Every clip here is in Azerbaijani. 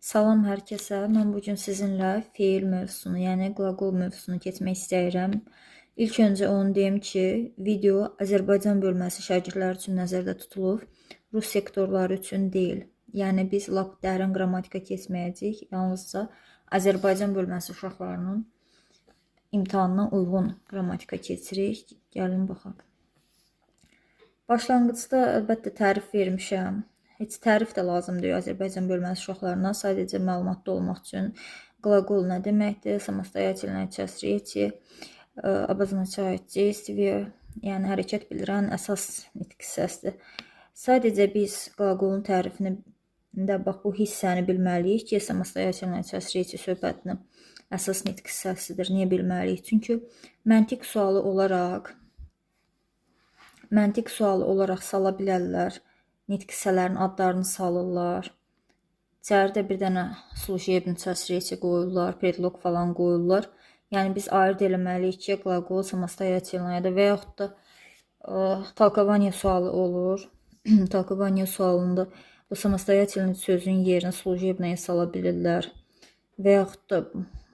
Salam hər kəsə. Mən bu gün sizinlə feil mövzusunu, yəni qlaqol mövzusunu keçmək istəyirəm. İlk öncə onu deyim ki, video Azərbaycan bölməsi şagirdləri üçün nəzərdə tutulub, rus sektorları üçün deyil. Yəni biz lap dərin qrammatika keçməyəcəyik, yalnızca Azərbaycan bölməsi uşaqlarının imtahanına uyğun qrammatika keçirik. Gəlin baxaq. Başlanğıcda əlbəttə tərif vermişəm. Heç tərif də lazım deyil Azərbaycan bölməsi uşaqlarına. Sadəcə məlumatlı olmaq üçün qlaqol nə deməkdir? Samostoятельное часть речи, обозначает действие, yəni hərəkət bildirən əsas nitq hissəsidir. Sadəcə biz qlaqolun tərifini də bax bu hissəni bilməliyik ki, samostoятельная часть речи söhbətinin əsas nitq hissəsidir. Niyə bilməliyik? Çünki məntiq sualı olaraq sala bilərlər. Nitq hissələrin adlarını salırlar. İçəridə bir dənə служебный часть речи qoyurlar, predlog falan qoyurlar. Yəni biz ayırd eləməliyik ki, qlaqol samostoятельное və yaxud da толкование sualı olur. Толкование sualında bu samoстоятельный sözün yerinə служебное sala bilirlər. Və yaxud da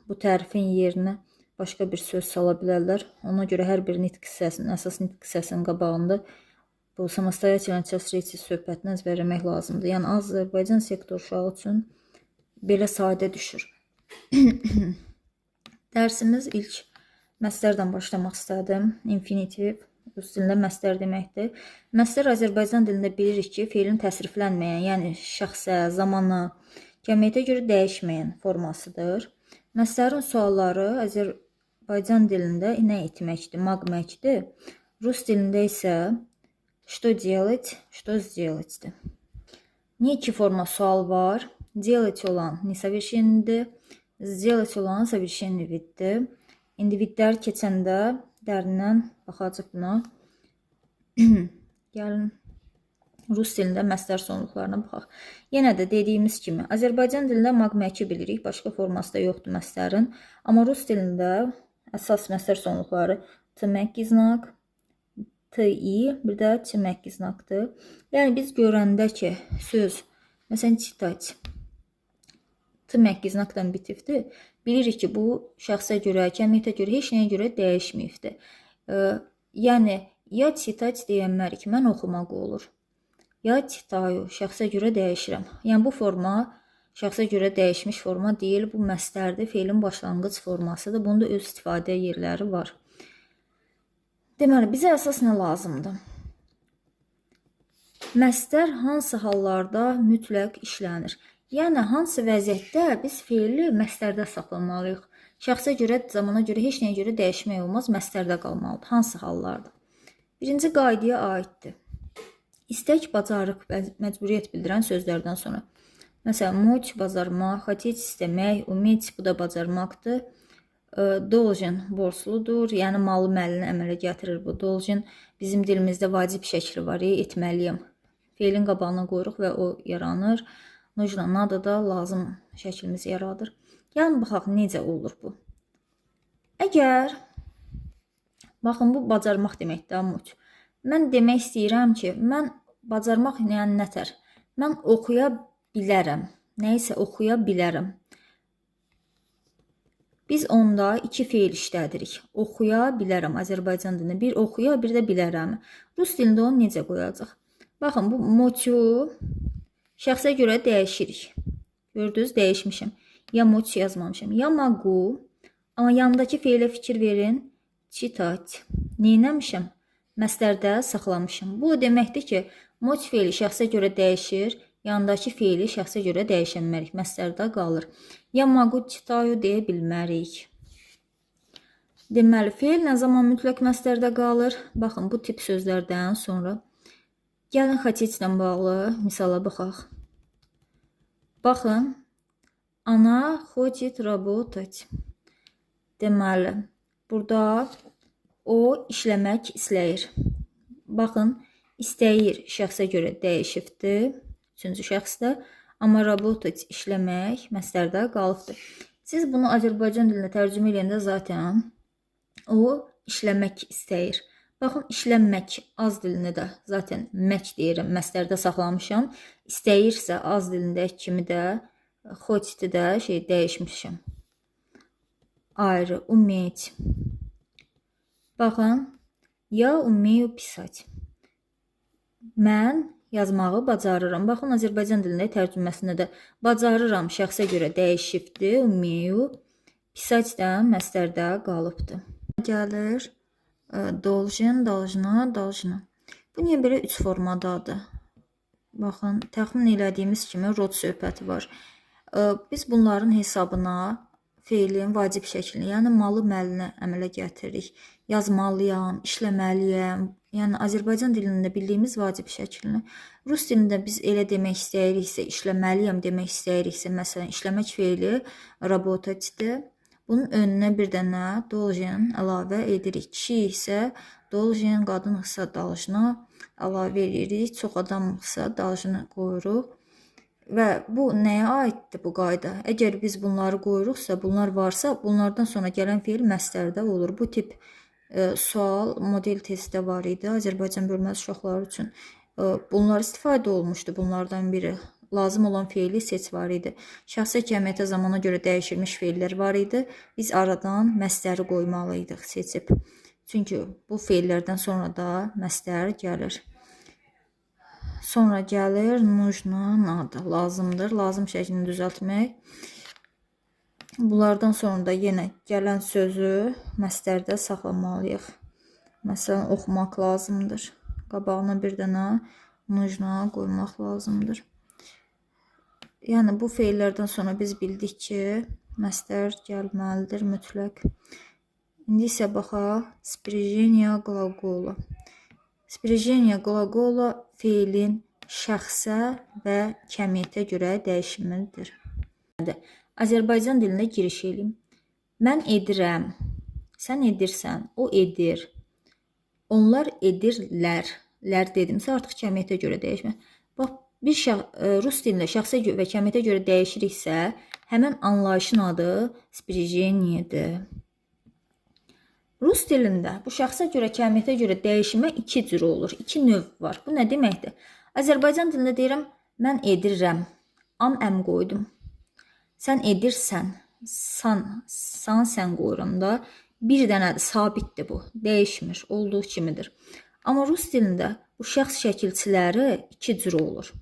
bu tərifin yerinə başqa bir söz sala bilərlər. Ona görə hər bir nitq hissəsinin, əsas nitq hissəsinin qabağında bu samostoятельная часть речи söhbətini əzbərləmək lazımdır. Yəni Azərbaycan sektor uşağı üçün belə sadə düşür. Dərsimiz ilk məstərdən başlamaq istədim. Infinitiv rus dilində məstər deməkdir. Məstər Azərbaycan dilində bilirik ki, feilin təsriflənməyən, yəni şəxsə, zamana, cəmiyyətə görə dəyişməyən formasıdır. Məstərin sualları Azərbaycan dilində nə etməkdir, maqməkdir. Rus dilində isə что делать, что сделать-dir. Niyə iki forma sual var? Делать olan несовершенlidir, сделать olan совершенный viddir. İndividlər keçəndə dərindən baxacaq buna. Gəlin rus dilində məstər sonluqlarına baxaq. Yenə də dediyimiz kimi Azərbaycan dilində maqməki bilirik, başqa forması da yoxdur məstərin. Amma rus dilində əsas məstər sonluqları tməki znak, ti, bir də çiməki znakdır. Yəni biz görəndə ki, söz, məsələn, çitać, tməki znakdan bitifdir. Bilirik ki, bu şəxsə görə, cəmiyyətə görə, heç nəyə görə dəyişməyibdir. Yəni, ya çitać deyənmərik, mən oxumaq olur. Ya çitayu, şəxsə görə dəyişirəm. Yəni, bu forma şəxsə görə dəyişmiş forma deyil, bu məstərdir, feilin başlanğıc formasıdır. Bunda öz istifadə yerləri var. Deməli, bizə əsas nə lazımdır? Məstər hansı hallarda mütləq işlənir? Yəni, hansı vəziyyətdə biz feili məstərdə saxlamalıyıq? Şəxsə görə, zamana görə, heç nəyə görə dəyişmək olmaz, məstərdə qalmalıdır. Hansı hallarda? Birinci qaydaya aiddir. İstək, bacarıq, məcburiyyət bildirən sözlərdən sonra. Məsələn, moç, bacarmaq, хотеть, istəmək, umetь, bu da bacarmaqdır. Должен borcludur, yəni malı məlini əmələ gətirir bu. Должен bizim dilimizdə vacib şəkli var, etməliyəm. Feilin qabağına qoyuruq və o yaranır. Нужно, надо da lazım şəklimizi yaradır. Yəni, baxaq, necə olur bu? Əgər, baxın, bu bacarmaq deməkdir, moç. Mən demək istəyirəm ki, mən bacarmaq yəni nətər? Mən oxuya bilərəm, nəyisə oxuya bilərəm. Biz onda iki feil işlədirik. Oxuya bilərəm Azərbaycan dilində. Bir oxuya, bir də bilərəm. Rus dilində onu necə qoyacaq? Baxın, bu moçu şəxsə görə dəyişirik. Gördünüz, dəyişmişim. Ya moç yazmamışım, ya maqu. Amma yanındakı feilə fikir verin. Çitać. Neynəmişim? Məstərdə saxlamışım. Bu deməkdir ki, moç feili şəxsə görə dəyişir. Yanındakı feili şəxsə görə dəyişənmərik, məstərdə qalır. Ya maqu çitayu deyə bilmərik. Deməli, feil nə zaman mütləq məstərdə qalır? Baxın, bu tip sözlərdən sonra. Gəlin, хотеть-lə bağlı misala baxaq. Baxın, ana хочет работать. Deməli, burada o işləmək istəyir. Baxın, istəyir şəxsə görə dəyişibdir. Üçüncü şəxsdə, amma работать, işləmək məstərdə qalıbdır. Siz bunu Azərbaycan dilində tərcümə edəndə zaten o işləmək istəyir. Baxın, işlənmək az dilində də zaten mək deyirəm, məstərdə saxlamışam. İstəyirsə az dilində kimi də Хоть də dəyişmişəm. Ayrı, уметь. Baxın, я умею писать. Mən yazmağı bacarıram. Baxın, Azərbaycan dilində tərcüməsində də bacarıram şəxsə görə dəyişibdir. Умею. Писать da məstərdə qalıbdır. Gəlir должен, должна, должна. Bu niyə belə 3 formadadır? Baxın, təxmin elədiyimiz kimi rod söhbəti var. Biz bunların hesabına feilin vacib şəklini, yəni malı məlinə əmələ gətiririk. Yazmalıyam, işləməliyəm. Yəni Azərbaycan dilində bildiyimiz vacib şəklini. Rus dilində biz elə demək istəyiriksə, işləməliyəm demək istəyiriksə, məsələn, işləmək feili работать-dir. Bunun önünə bir dənə должен əlavə edirik. Kişi isə должен, qadınsa должна əlavə edirik. Çox adamsa должны qoyuruq. Və bu nəyə aiddir bu qayda? Əgər biz bunları qoyuruqsa, bunlar varsa, bunlardan sonra gələn feil məstərdə olur. Bu tip sual model testdə var idi. Azərbaycan bölməsi uşaqları üçün bunlar istifadə olmuşdu. Bunlardan biri lazım olan feili seç var idi. Şəxsi cəmiyyətə zamana görə dəyişilmiş feillər var idi. Biz aradan məstəri qoymalıydıq seçib. Çünki bu feillərdən sonra da məstər gəlir. Sonra gəlir нужно, надо, lazımdır, lazım şəklini düzəltmək. Bunlardan sonra da yenə gələn sözü məstərdə saxlamalıyıq. Məsələn, oxumaq lazımdır. Qabağına bir dənə нужно qoymaq lazımdır. Yəni bu feillərdən sonra biz bildik ki, məstər gəlməlidir mütləq. İndi isə baxaq sprijeniya qlaqola. Sprijeniya qlaqola feilin şəxsə və cəmiyyətə görə dəyişimidir. Azərbaycan dilində giriş eləyim. Mən edirəm, sən edirsən, o edir, onlar edirlər. Lər dedimsə artıq cəmiyyətə görə dəyişmir. Bax, bir Rus dilində şəxsə və cəmiyyətə görə dəyişiriksə, həmin anlayışın adı sprijeniyadır. Rus dilində bu şəxsə görə, cəmiyyətə görə dəyişmə 2 cür olur, 2 növ var. Bu nə deməkdir? Azərbaycan dilində deyirəm, mən edirəm, əm qoydum. Sən edirsən, sən qoyuram da, bir dənədir, sabitdir bu, dəyişmir, olduğu kimidir. Amma Rus dilində bu şəxs şəkilçiləri 2 cür olur.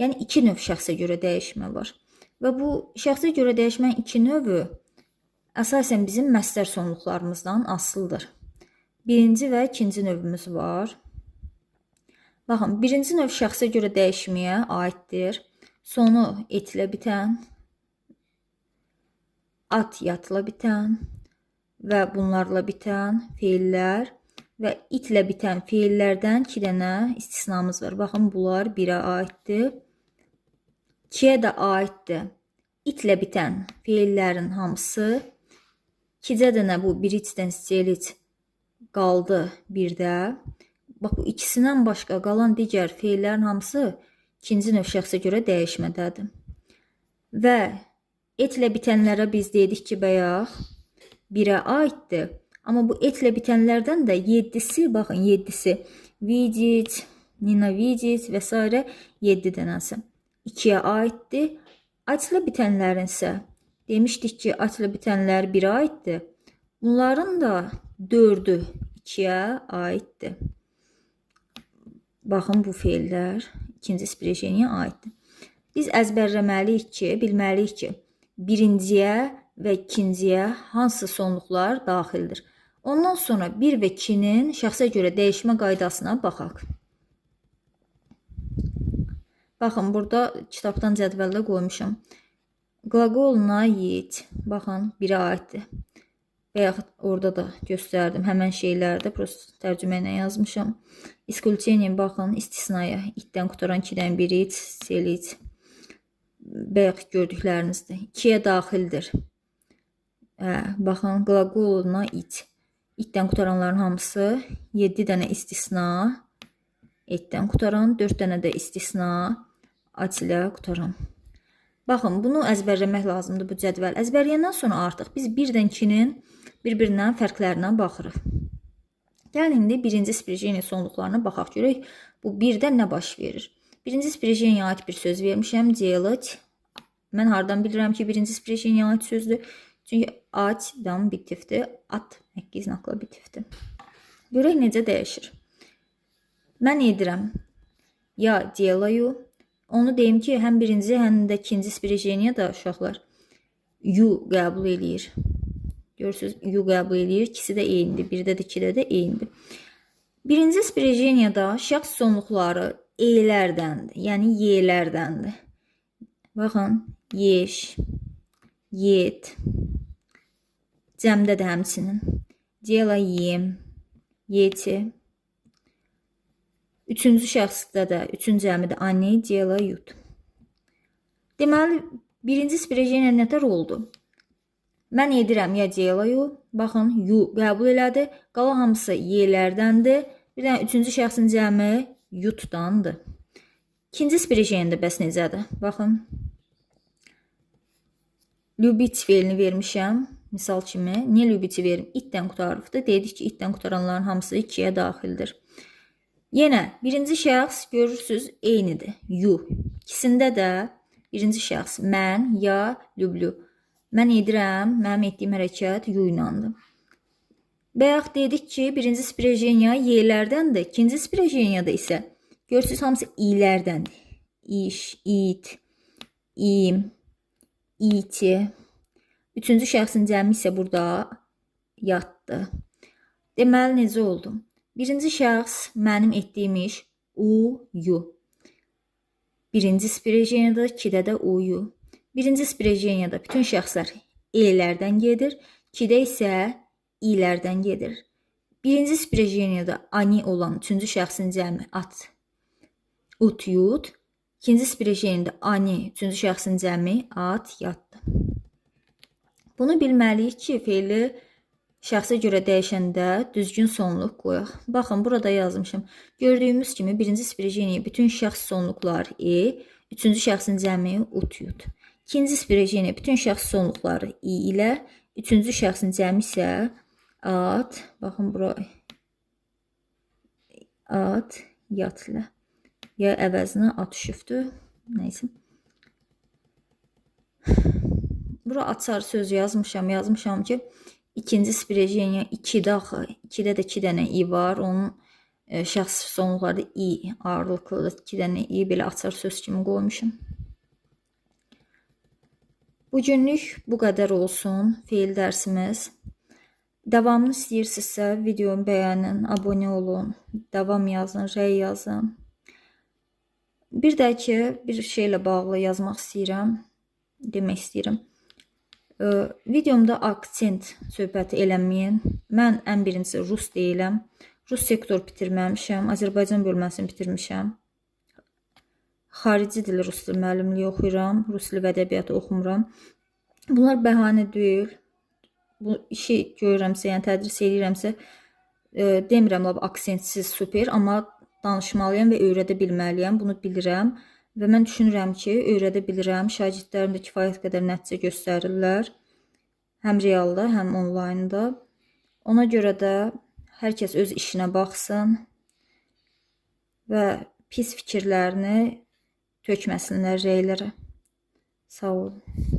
Yəni 2 növ şəxsə görə dəyişmə var. Və bu şəxsə görə dəyişmənin 2 növü əsasən bizim məstər sonluqlarımızdan asılıdır. Birinci və ikinci növümüz var. Baxın, birinci növ şəxsə görə dəyişməyə aiddir. Sonu etlə bitən, at yatla bitən və bunlarla bitən feillər və itlə bitən feillərdən 2 dənə istisnamız var. Baxın, bunlar 1-ə aiddir. 2-yə də aiddir. İtlə bitən feillərin hamısı 2-cə dənə bu biricdən stelit qaldı 1-də. Bax, bu ikisindən başqa qalan digər feillərin hamısı ikinci növ şəxsə görə dəyişmədədir. Və etlə bitənlərə biz dedik ki, bayaq 1-ə aiddir. Amma bu etlə bitənlərdən də 7-si, baxın 7-si видеть, ненавидеть və s. 7 dənəsi 2-yə aiddir. Atla bitənlərin isə demişdik ki, atla bitənlər 1-ə aiddir. Bunların da 4-ü 2-yə aiddir. Baxın, bu feillər ikinci sprijeniyə aiddir. Biz əzbərləməliyik ki, bilməliyik ki, birinciyə və ikinciyə hansı sonluqlar daxildir. Ondan sonra 1 və 2-nin şəxsə görə dəyişmə qaydasına baxaq. Baxın, burada kitabdan cədvəldə qoymuşam. Qlaqol naid, baxın, 1-ə aiddir. Və yaxud orada da göstərdim, həmən şeylərdə prosto tərcümə ilə yazmışam. İskulçeniyə baxın, istisnaya, itdən qutaran 2-dən biri, selit. Bayaq gördüklərinizdir. 2-yə daxildir. Baxın, qlaqol naid. İtdən qutaranların hamısı 7 dənə istisna, etdən qutaran, 4 dənə də istisna, at ilə qutaran. Baxın, bunu əzbərləmək lazımdır, bu cədvəl. Əzbərləyəndən sonra artıq biz 1-dən 2-nin bir-birindən fərqlərinə baxırıq. Gəlin, indi birinci sprijeniya sonluqlarına baxaq, görək, bu 1-də nə baş verir. Birinci sprijeniya aid bir söz vermişəm, делать, Mən hardan bilirəm ki, birinci sprijeniya aid sözdür? Çünki ать dabitivdir, at həkki znakla bitivdir. Görək necə dəyişir. Mən edirəm. Ya делаю. Onu deyim ki, həm birinci, həm də ikinci sprijeniya da uşaqlar yu qəbul eləyir. Görürsünüz, yu qəbul eləyir. İkisi də eynidir. Birdə də, ikidə də eynidir. Birinci sprijeniyada şəxs sonluqları e-lərdəndir. Yəni y-lərdəndir. Baxın, yeş, yed. Cəmdə də həmçinin. Delayım, yeti. Üçüncü şəxsdə də, üçüncü cəmi də ani, delayut. Deməli, birinci sprijeniya nətər oldu? Mən edirəm ya delayu. Baxın, yu qəbul elədi. Qala hamısı y-lərdəndir. Bir dənə üçüncü şəxsin cəmi yutdandır. İkinci sprijeniyada bəs necədir? Baxın. Lübit fe'lini vermişəm. Misal kimi. Niyə lübiti verim? İtdən qutarıbdır. Dedik ki, itdən qutaranların hamısı ikiyə daxildir. Yenə birinci şəxs görürsünüz eynidir. Yu. İkisində də birinci şəxs mən, ya, lüblü. Mən edirəm, mənim etdiyim hərəkət yu ilandır. Bayaq dedik ki, birinci sprijeniya y-lərdəndir. İkinci sprijeniyada isə görürsünüz hamısı i-lərdəndir. İş, it, im, iti. Üçüncü şəxsin cəmi isə burada yatdı. Deməli, necə oldu? Birinci şəxs mənim etdiyim iş u, yu. Birinci sprijeniyada, ikidə də u, yu. Birinci sprijeniyada bütün şəxslər e-lərdən gedir. İkidə isə i-lərdən gedir. Birinci sprijeniyada ani olan üçüncü şəxsin cəmi at, ut, yut. İkinci sprijeniyada ani üçüncü şəxsin cəmi at, yatdı. Bunu bilməliyik ki, fe'li şəxsə görə dəyişəndə düzgün sonluq qoyaq. Baxın, burada yazmışım. Gördüyümüz kimi birinci sprijeniya bütün şəxs sonluqları e, üçüncü şəxsin cəmi ut, yut. İkinci sprijeniya bütün şəxs sonluqları i ilə, üçüncü şəxsin cəmi isə at, baxın bura at, yat ilə. Ya əvəzinə at düşübdür. Neyse. Bura açar söz yazmışam. Yazmışam ki, ikinci sprijeniya 2-də axı. 2-də də 2 dənə i var. Onun şəxs sonluqları i ağırlıqlıdır. 2 dənə i belə açar söz kimi qoymuşam. Bugünlük bu qədər olsun fe'l dərsimiz. Davamını istəyirsinizsə videomu bəyənin, abunə olun, davam yazın, rəy yazın. Bir də ki, bir şeylə bağlı yazmaq istəyirəm, demək istəyirəm. Videomda aksent söhbəti eləməyin. Mən ən birincisi rus deyiləm. Rus sektor bitirməmişəm. Azərbaycan bölməsini bitirmişəm. Xarici dil, rus dil müəllimliyi oxuyuram. Rus dili və ədəbiyyatı oxumuram. Bunlar bəhanə deyil. Bu işi görürəmsə, yəni tədris edirəmsə, demirəm aksentsiz super, amma danışmalıyam və öyrədə bilməliyəm. Bunu bilirəm. Və mən düşünürəm ki, öyrədə bilirəm. Şagirdlərim də kifayət qədər nəticə göstərirlər. Həm realda, həm onlaynda. Ona görə də hər kəs öz işinə baxsın və pis fikirlərini tökməsinlər rəylərə. Sağ olun.